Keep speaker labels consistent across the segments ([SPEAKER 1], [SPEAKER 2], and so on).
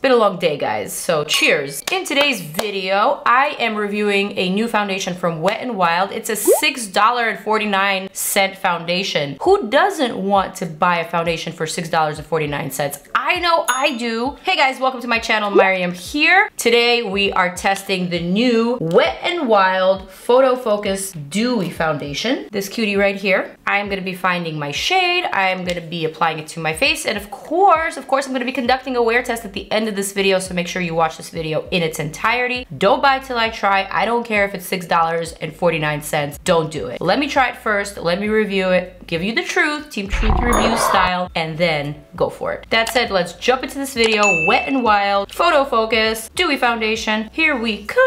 [SPEAKER 1] Been a long day, guys, so cheers. In today's video, I am reviewing a new foundation from Wet n Wild. It's a $6.49 foundation. Who doesn't want to buy a foundation for $6.49? I know I do. Hey guys, welcome to my channel. Maryam here. Today we are testing the new Wet n Wild Photofocus Dewy Foundation. This cutie right here. I'm gonna be finding my shade. I'm gonna be applying it to my face, and of course, I'm gonna be conducting a wear test at the end of this video, so make sure you watch this video in its entirety. Don't buy till I try. I don't care if it's $6.49. Don't do it. Let me try it first. Let me review it. Give you the truth, Team Truth Review style, and then go for it. That said, let's jump into this video. Wet n Wild Photofocus Dewy Foundation. Here we come.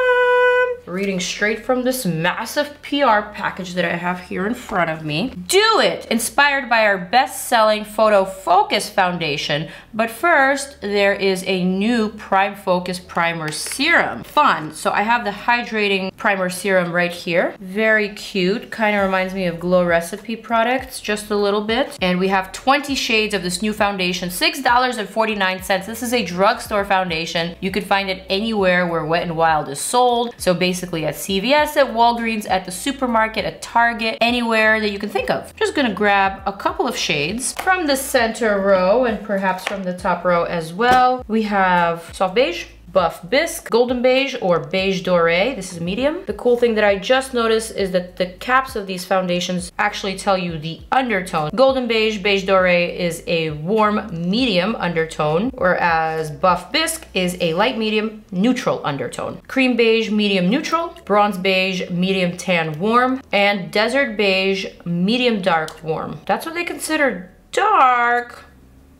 [SPEAKER 1] Reading straight from this massive PR package that I have here in front of me. Do It! Inspired by our best-selling Photofocus foundation. But first, there is a new PRIMAVISTA Primer Serum. Fun. So I have the hydrating primer serum right here. Very cute. Kind of reminds me of Glow Recipe products, just a little bit. And we have 20 shades of this new foundation. $6.49. This is a drugstore foundation. You could find it anywhere where Wet n Wild is sold. So basically at CVS, at Walgreens, at the supermarket, at Target, anywhere that you can think of. Just gonna grab a couple of shades from the center row and perhaps from the top row as well. We have Soft Beige, Buff Bisque, Golden Beige, or Beige Doré. This is medium. The cool thing that I just noticed is that the caps of these foundations actually tell you the undertone. Golden Beige, Beige Doré is a warm medium undertone, whereas Buff Bisque is a light medium neutral undertone. Cream Beige, medium neutral, Bronze Beige, medium tan warm, and Desert Beige, medium dark warm. That's what they consider dark.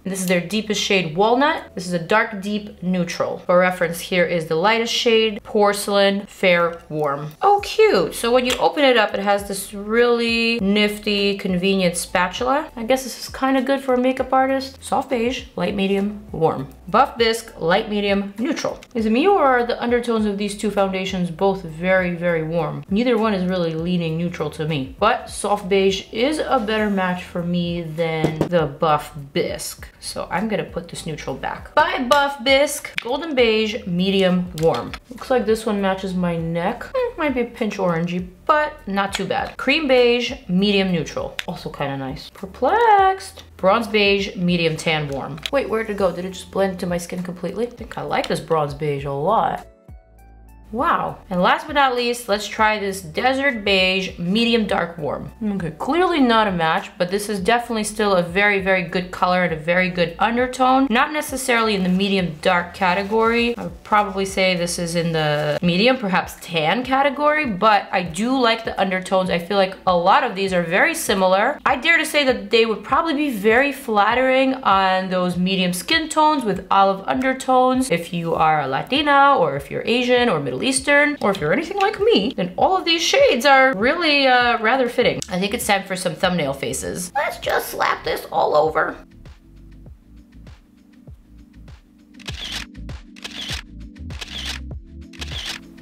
[SPEAKER 1] This is their deepest shade, Walnut. This is a dark, deep neutral. For reference, here is the lightest shade, Porcelain, fair, warm. Oh, cute. So when you open it up, it has this really nifty, convenient spatula. I guess this is kind of good for a makeup artist. Soft Beige, light, medium, warm. Buff Bisque, light, medium, neutral. Is it me, or are the undertones of these two foundations both very, very warm? Neither one is really leaning neutral to me. But Soft Beige is a better match for me than the Buff Bisque. So I'm gonna put this neutral back. By Buff Bisque, Golden Beige, medium, warm. Looks like this one matches my neck. Might be a pinch orangey, but not too bad. Cream Beige, medium, neutral. Also kind of nice. Perplexed. Bronze Beige, medium, tan, warm. Wait, where'd it go? Did it just blend into my skin completely? I think I like this Bronze Beige a lot. Wow. And last but not least, let's try this Desert Beige, medium dark warm. Okay, clearly not a match, but this is definitely still a very, very good color and a very good undertone. Not necessarily in the medium dark category. I would probably say this is in the medium, perhaps tan category, but I do like the undertones. I feel like a lot of these are very similar. I dare to say that they would probably be very flattering on those medium skin tones with olive undertones. If you are a Latina, or if you're Asian, or Middle Eastern, or if you're anything like me, then all of these shades are really rather fitting. I think it's time for some thumbnail faces. Let's just slap this all over.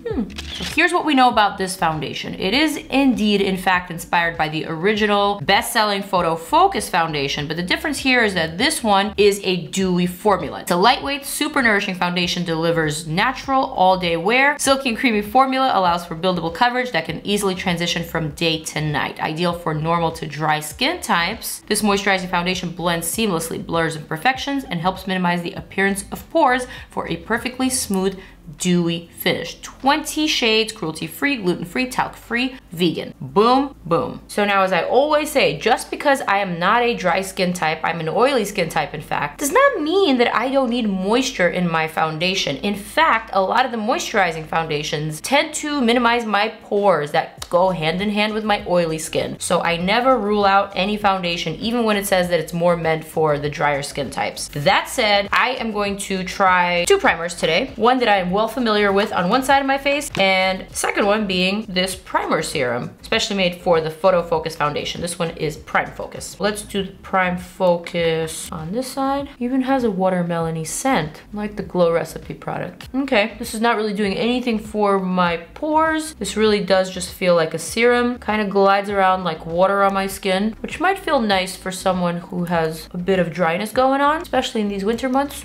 [SPEAKER 1] So here's what we know about this foundation. It is indeed, in fact, inspired by the original best-selling Photofocus foundation, but the difference here is that this one is a dewy formula. It's a lightweight, super nourishing foundation, delivers natural, all-day wear. Silky and creamy formula allows for buildable coverage that can easily transition from day to night. Ideal for normal to dry skin types. This moisturizing foundation blends seamlessly, blurs imperfections, and helps minimize the appearance of pores for a perfectly smooth, dewy finish. 20 shades, cruelty-free, gluten-free, talc-free, vegan. Boom, boom. So now, as I always say, just because I am not a dry skin type, I'm an oily skin type in fact, does not mean that I don't need moisture in my foundation. In fact, a lot of the moisturizing foundations tend to minimize my pores that go hand in hand with my oily skin. So I never rule out any foundation, even when it says that it's more meant for the drier skin types. That said, I am going to try two primers today. One that I am well familiar with on one side of my face, and second one being this primer serum, especially made for the Photofocus foundation. This one is PRIMAVISTA. Let's do the PRIMAVISTA on this side. Even has a watermelony scent, like the Glow Recipe product. Okay, this is not really doing anything for my pores. This really does just feel like a serum. Kind of glides around like water on my skin, which might feel nice for someone who has a bit of dryness going on, especially in these winter months.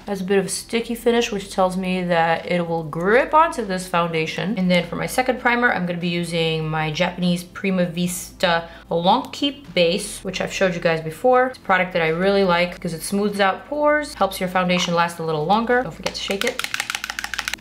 [SPEAKER 1] Has a bit of a sticky finish, which tells me that it will grip onto this foundation. And then for my second primer, I'm gonna be using my Japanese PRIMAVISTA Long Keep Base, which I've showed you guys before. It's a product that I really like because it smooths out pores, helps your foundation last a little longer. Don't forget to shake it.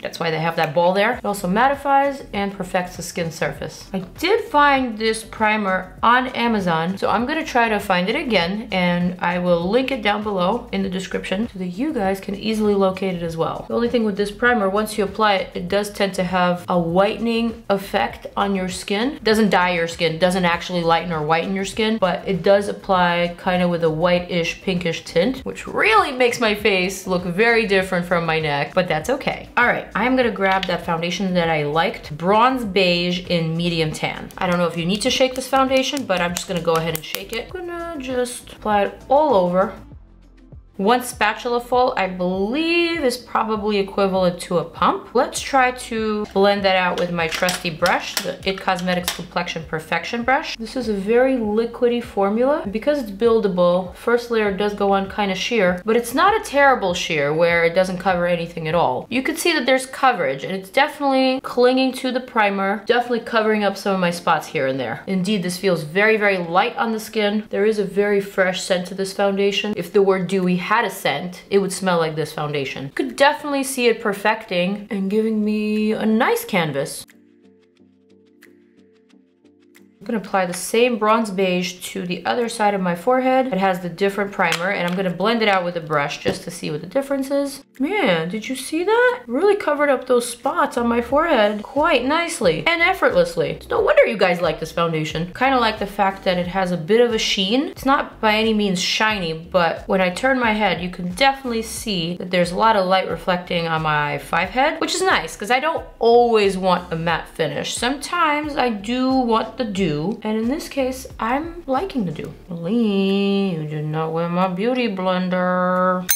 [SPEAKER 1] That's why they have that ball there. It also mattifies and perfects the skin surface. I did find this primer on Amazon, so I'm gonna try to find it again, and I will link it down below in the description so that you guys can easily locate it as well. The only thing with this primer, once you apply it, it does tend to have a whitening effect on your skin. It doesn't dye your skin, doesn't actually lighten or whiten your skin, but it does apply kind of with a whitish, pinkish tint, which really makes my face look very different from my neck, but that's okay. All right. I'm gonna grab that foundation that I liked, Bronze Beige in Medium Tan. I don't know if you need to shake this foundation, but I'm just gonna go ahead and shake it. I'm gonna just apply it all over. One spatula full, I believe, is probably equivalent to a pump. Let's try to blend that out with my trusty brush, the IT Cosmetics Complexion Perfection brush. This is a very liquidy formula. Because it's buildable, first layer does go on kind of sheer, but it's not a terrible sheer where it doesn't cover anything at all. You can see that there's coverage, and it's definitely clinging to the primer, definitely covering up some of my spots here and there. Indeed, this feels very, very light on the skin. There is a very fresh scent to this foundation. If the word dewy had a scent, it would smell like this foundation. You could definitely see it perfecting and giving me a nice canvas. I'm gonna apply the same Bronze Beige to the other side of my forehead. It has the different primer, and I'm gonna blend it out with a brush just to see what the difference is. Man, did you see that? Really covered up those spots on my forehead quite nicely and effortlessly. It's no wonder you guys like this foundation. Kind of like the fact that it has a bit of a sheen. It's not by any means shiny, but when I turn my head, you can definitely see that there's a lot of light reflecting on my 5 head, which is nice because I don't always want a matte finish. Sometimes I do want the dew. And in this case, I'm liking the dew. Lee, you did not wear my beauty blender.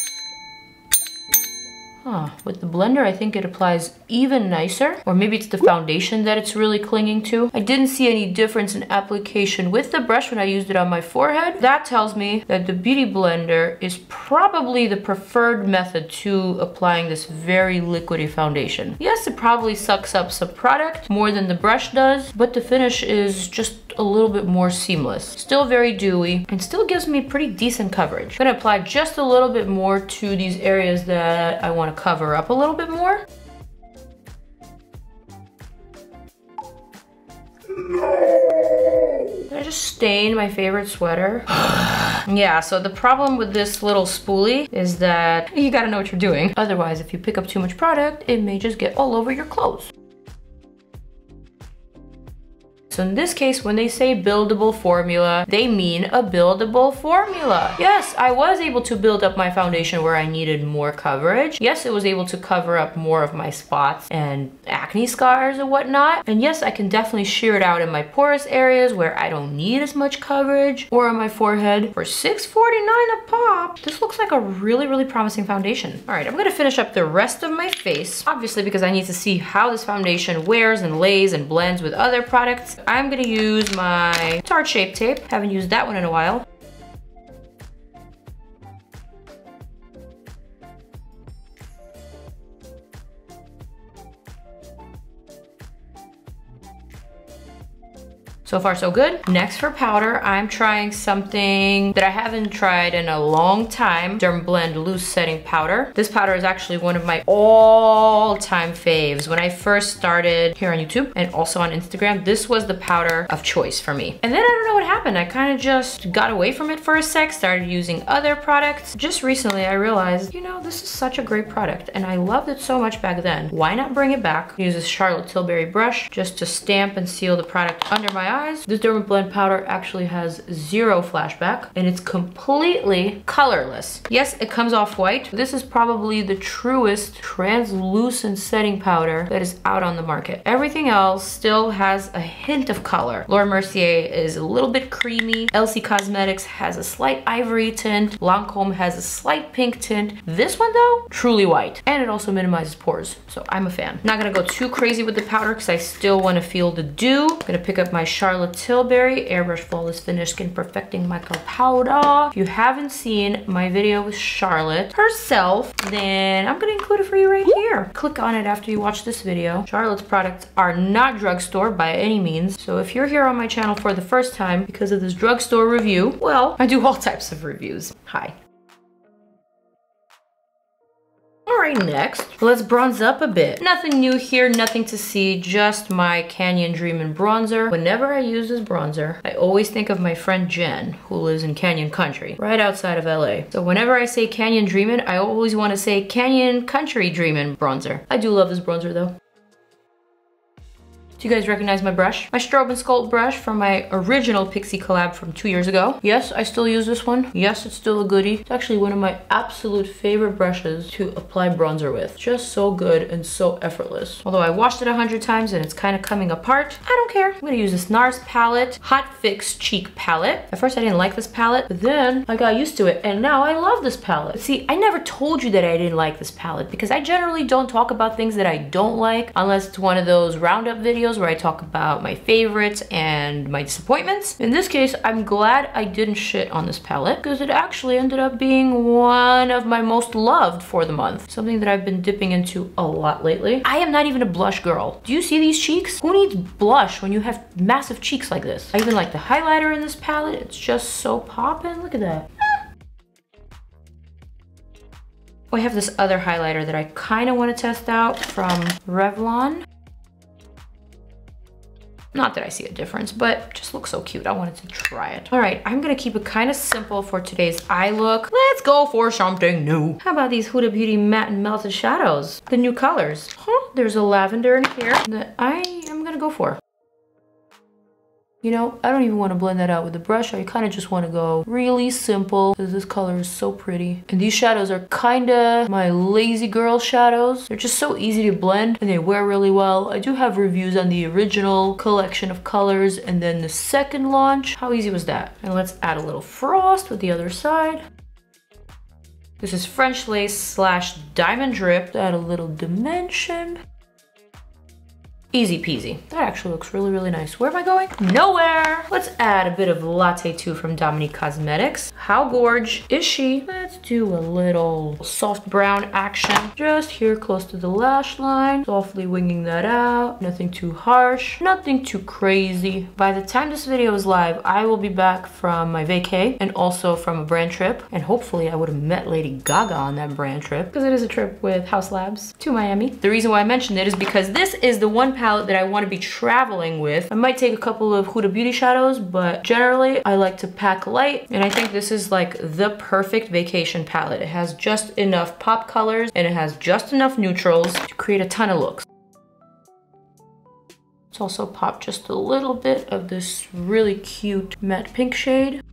[SPEAKER 1] With the blender, I think it applies even nicer, or maybe it's the foundation that it's really clinging to. I didn't see any difference in application with the brush when I used it on my forehead. That tells me that the beauty blender is probably the preferred method to applying this very liquidy foundation. Yes, it probably sucks up some product more than the brush does, but the finish is just a little bit more seamless. Still very dewy and still gives me pretty decent coverage. I'm gonna apply just a little bit more to these areas that I want to cover up a little bit more. Did I just stain my favorite sweater? Yeah, so the problem with this little spoolie is that you gotta know what you're doing. Otherwise, if you pick up too much product, it may just get all over your clothes. So in this case, when they say buildable formula, they mean a buildable formula. Yes, I was able to build up my foundation where I needed more coverage. Yes, it was able to cover up more of my spots and acne scars and whatnot. And yes, I can definitely shear it out in my porous areas where I don't need as much coverage, or on my forehead. For $6.49 a pop, this looks like a really, really promising foundation. All right, I'm gonna finish up the rest of my face, obviously because I need to see how this foundation wears and lays and blends with other products. I'm gonna use my Tarte Shape Tape. Haven't used that one in a while. So far so good. Next for powder, I'm trying something that I haven't tried in a long time, Dermablend Loose Setting Powder. This powder is actually one of my all-time faves. When I first started here on YouTube and also on Instagram, this was the powder of choice for me. And then I don't know what happened. I kind of just got away from it for a sec, started using other products. Just recently I realized, you know, this is such a great product and I loved it so much back then. Why not bring it back? Use this Charlotte Tilbury brush just to stamp and seal the product under my eyes. This Dermablend powder actually has 0 flashback and it's completely colorless. Yes, it comes off white. This is probably the truest translucent setting powder that is out on the market. Everything else still has a hint of color. Laura Mercier is a little bit creamy. LC Cosmetics has a slight ivory tint. Lancome has a slight pink tint. This one though, truly white. And it also minimizes pores, so I'm a fan. Not gonna go too crazy with the powder because I still want to feel the dew. I'm gonna pick up my Charlotte Charlotte Tilbury Airbrush Flawless Finish Skin Perfecting Micro Powder. If you haven't seen my video with Charlotte herself, then I'm gonna include it for you right here. Click on it after you watch this video. Charlotte's products are not drugstore by any means, so if you're here on my channel for the first time because of this drugstore review, well, I do all types of reviews. Hi. Alright, next, let's bronze up a bit. Nothing new here, nothing to see, just my Canyon Dreamin' bronzer. Whenever I use this bronzer, I always think of my friend Jen, who lives in Canyon Country, right outside of LA. So whenever I say Canyon Dreamin', I always want to say Canyon Country Dreamin' bronzer. I do love this bronzer though. Do you guys recognize my brush? My Strobe and Sculpt brush from my original PIXI collab from 2 years ago. Yes, I still use this one. Yes, it's still a goodie. It's actually one of my absolute favorite brushes to apply bronzer with. Just so good and so effortless. Although I washed it 100 times and it's kind of coming apart, I don't care. I'm gonna use this NARS palette, Hot Fix Cheek palette. At first I didn't like this palette, but then I got used to it and now I love this palette. But see, I never told you that I didn't like this palette because I generally don't talk about things that I don't like unless it's one of those roundup videos where I talk about my favorites and my disappointments. In this case, I'm glad I didn't shit on this palette because it actually ended up being one of my most loved for the month. Something that I've been dipping into a lot lately. I am not even a blush girl. Do you see these cheeks? Who needs blush when you have massive cheeks like this? I even like the highlighter in this palette. It's just so poppin'. Look at that. I have this other highlighter that I kind of want to test out from Revlon. Not that I see a difference, but it just looks so cute. I wanted to try it. All right, I'm gonna keep it kind of simple for today's eye look. Let's go for something new. How about these Huda Beauty matte and melted shadows? The new colors. Huh, there's a lavender in here that I am gonna go for. You know, I don't even want to blend that out with the brush. I kind of just want to go really simple because this color is so pretty. And these shadows are kind of my lazy girl shadows. They're just so easy to blend and they wear really well. I do have reviews on the original collection of colors and then the second launch. How easy was that? And let's add a little frost with the other side. This is French lace slash diamond drip. Add a little dimension. Easy peasy. That actually looks really, really nice. Where am I going? Nowhere. Let's add a bit of Latte 2 from Dominique Cosmetics. How gorge is she? Let's do a little soft brown action. Just here close to the lash line. Softly winging that out. Nothing too harsh. Nothing too crazy. By the time this video is live, I will be back from my vacay and also from a brand trip. And hopefully I would have met Lady Gaga on that brand trip because it is a trip with House Labs to Miami. The reason why I mentioned it is because this is the one palette that I want to be traveling with. I might take a couple of Huda Beauty shadows, but generally I like to pack light, and I think this is like the perfect vacation palette. It has just enough pop colors and it has just enough neutrals to create a ton of looks. Let's also pop just a little bit of this really cute matte pink shade.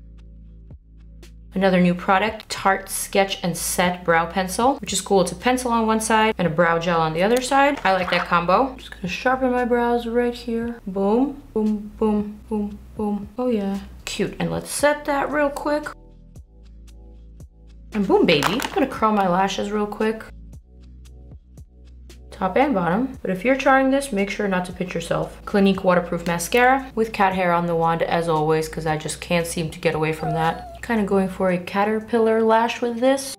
[SPEAKER 1] Another new product, Tarte Sketch and Set Brow Pencil, which is cool. It's a pencil on one side and a brow gel on the other side. I like that combo. I'm just gonna sharpen my brows right here. Boom, boom, boom, boom, boom. Oh yeah, cute. And let's set that real quick. And boom, baby. I'm gonna curl my lashes real quick. Top and bottom. But if you're trying this, make sure not to pinch yourself. Clinique waterproof mascara with cat hair on the wand as always, because I just can't seem to get away from that. Kind of going for a caterpillar lash with this.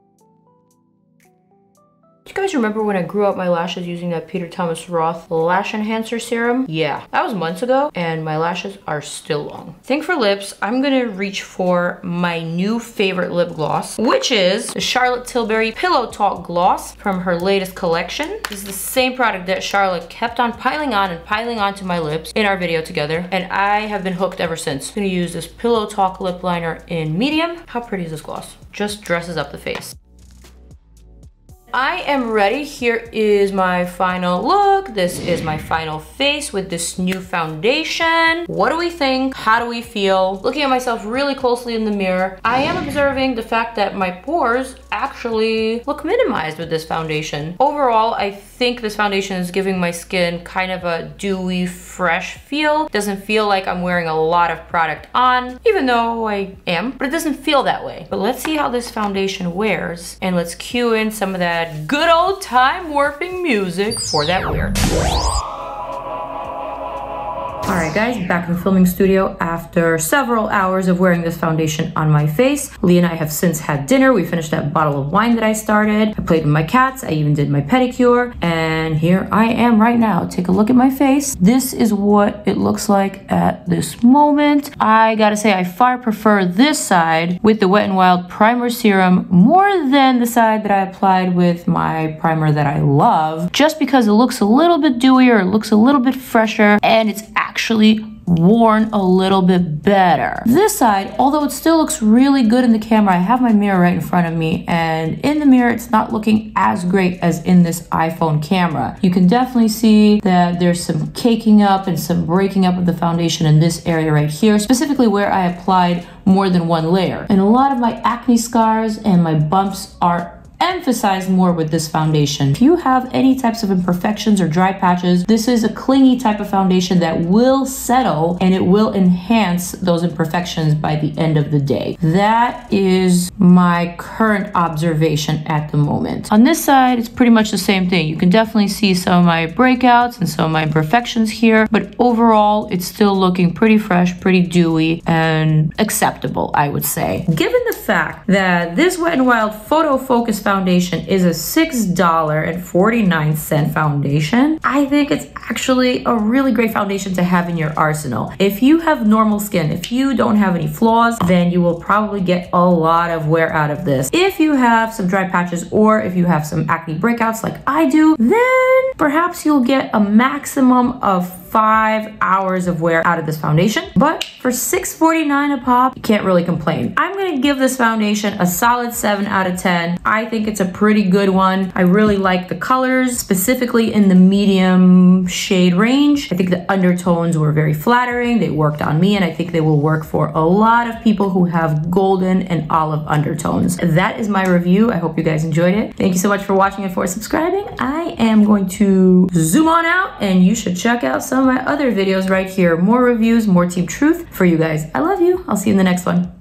[SPEAKER 1] Do you guys remember when I grew out my lashes using that Peter Thomas Roth lash enhancer serum? Yeah, that was months ago and my lashes are still long. I think for lips, I'm gonna reach for my new favorite lip gloss, which is the Charlotte Tilbury Pillow Talk Gloss from her latest collection. This is the same product that Charlotte kept on piling on and piling onto my lips in our video together, and I have been hooked ever since. I'm gonna use this Pillow Talk lip liner in medium. How pretty is this gloss? Just dresses up the face. I am ready. Here is my final look. This is my final face with this new foundation. What do we think? How do we feel? Looking at myself really closely in the mirror, I am observing the fact that my pores actually look minimized with this foundation. Overall, I think this foundation is giving my skin kind of a dewy, fresh feel. Doesn't feel like I'm wearing a lot of product on, even though I am, but it doesn't feel that way. But let's see how this foundation wears, and let's cue in some of that good old time warping music for that wear. Alright guys, back in the filming studio after several hours of wearing this foundation on my face. Lee and I have since had dinner. We finished that bottle of wine that I started. I played with my cats. I even did my pedicure. And here I am right now. Take a look at my face. This is what it looks like at this moment. I gotta say, I far prefer this side with the Wet n Wild primer serum more than the side that I applied with my primer that I love, just because it looks a little bit dewier, it looks a little bit fresher, and it's actually worn a little bit better. This side, although it still looks really good in the camera, I have my mirror right in front of me, and in the mirror it's not looking as great as in this iPhone camera. You can definitely see that there's some caking up and some breaking up of the foundation in this area right here, specifically where I applied more than one layer. And a lot of my acne scars and my bumps are emphasized more with this foundation. If you have any types of imperfections or dry patches, this is a clingy type of foundation that will settle and it will enhance those imperfections by the end of the day. That is my current observation at the moment. On this side, it's pretty much the same thing. You can definitely see some of my breakouts and some of my imperfections here, but overall, it's still looking pretty fresh, pretty dewy, and acceptable, I would say. Given the fact that this Wet n Wild Photofocus foundation is a $6.49 foundation, I think it's actually a really great foundation to have in your arsenal. If you have normal skin, if you don't have any flaws, then you will probably get a lot of wear out of this. If you have some dry patches or if you have some acne breakouts like I do, then perhaps you'll get a maximum of 5 hours of wear out of this foundation. But for $6.49 a pop, you can't really complain. I'm gonna give this foundation a solid 7 out of 10. I think it's a pretty good one. I really like the colors, specifically in the medium shade range. I think the undertones were very flattering. They worked on me, and I think they will work for a lot of people who have golden and olive undertones. That is my review. I hope you guys enjoyed it. Thank you so much for watching and for subscribing. I am going to zoom on out, and you should check out some of my other videos right here. More reviews, more Team Truth for you guys. I love you. I'll see you in the next one.